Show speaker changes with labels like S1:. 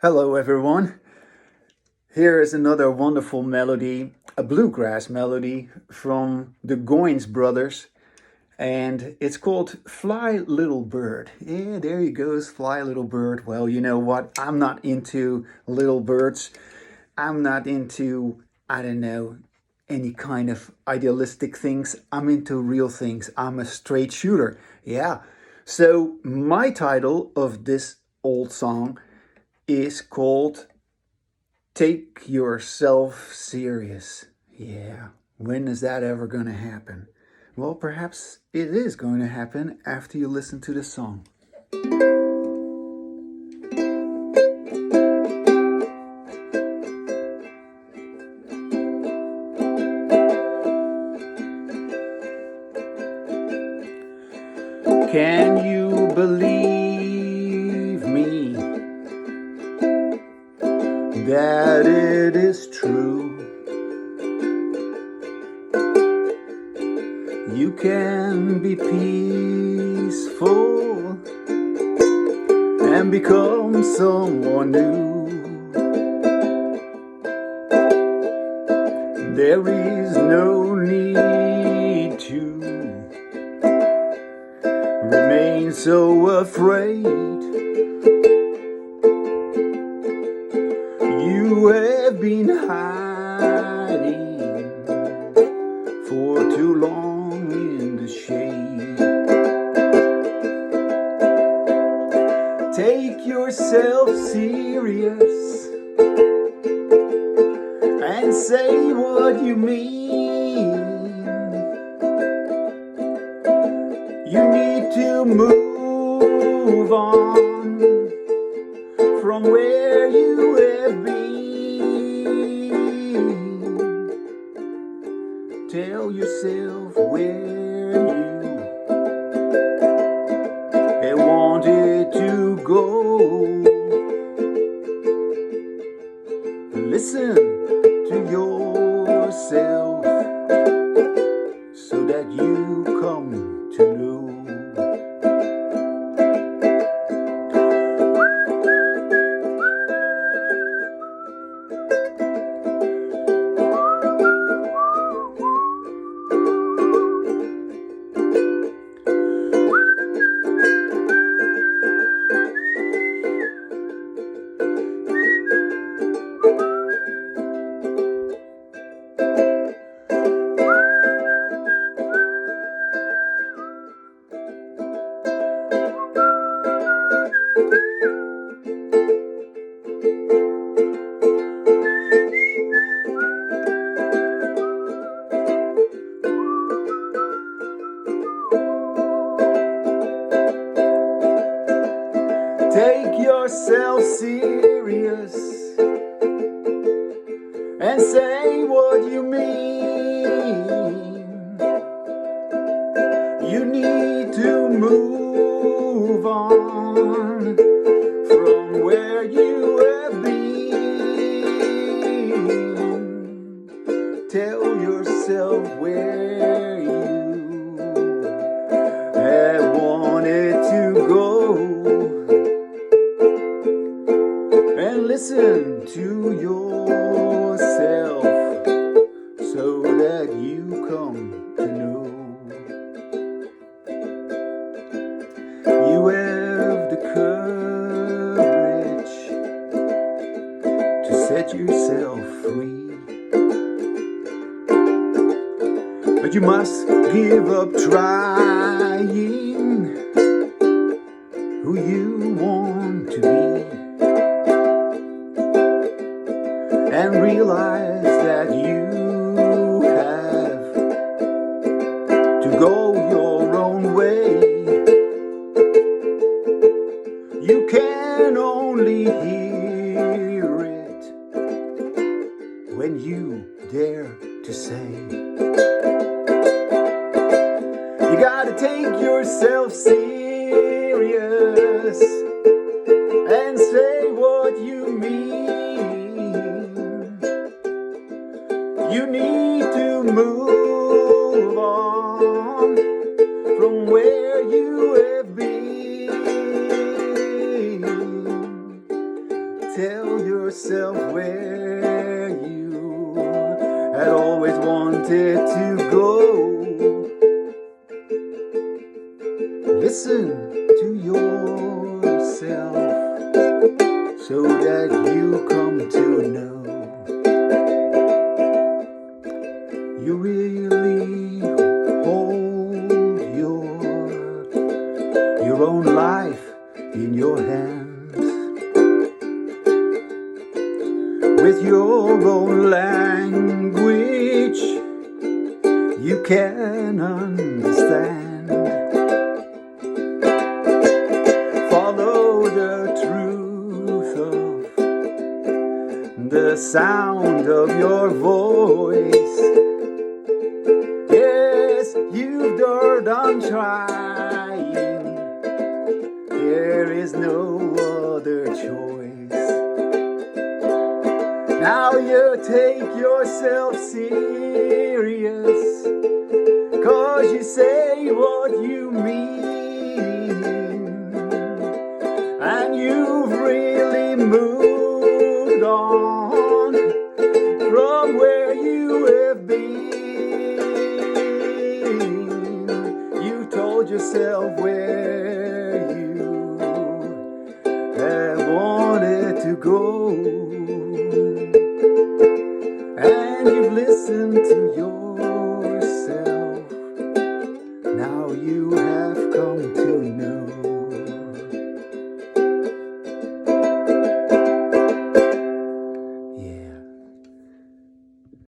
S1: Hello, everyone. Here is another wonderful melody, a bluegrass melody from the Goins brothers, and it's called Fly Little Bird. Yeah, there he goes, Fly Little Bird. Well, you know what? I'm not into little birds. I'm not into, I don't know, any kind of idealistic things. I'm into real things. I'm a straight shooter. Yeah. So, my title of this old song is called Take Yourself Serious. Yeah, when is that ever going to happen? Well, perhaps it is going to happen after you listen to the song. Can you believe me that it is true? You can be peaceful and become someone new. There is no need to remain so afraid. You have been hiding for too long in the shade. Take yourself serious and say what you mean. You need to move on from where you have been. Tell yourself where you have wanted to go. Listen to yourself so that you come to know. Take yourself serious and say what you mean. You need to move on from where you have been. Tell yourself where you have wanted to go. And listen to yourself so that you come to know. You have the courage to set yourself free, but you must give up trying who you want to be. And realize that you have to go your own way. You can only hear it when you dare to say. You gotta take yourself serious and say what you mean. You need to move on from where you have been. tell yourself where you had always wanted to go. Listen to yourself so that you come to know you really hold your own life in your hands, with your own language you can understand. Follow the truth of the sound of your voice. Yes, you've done trying. There is no other choice. Now you take yourself serious, 'cause you say what you mean, and you've really moved on from where you have been. You told yourself where you have wanted to go, and you've listened to your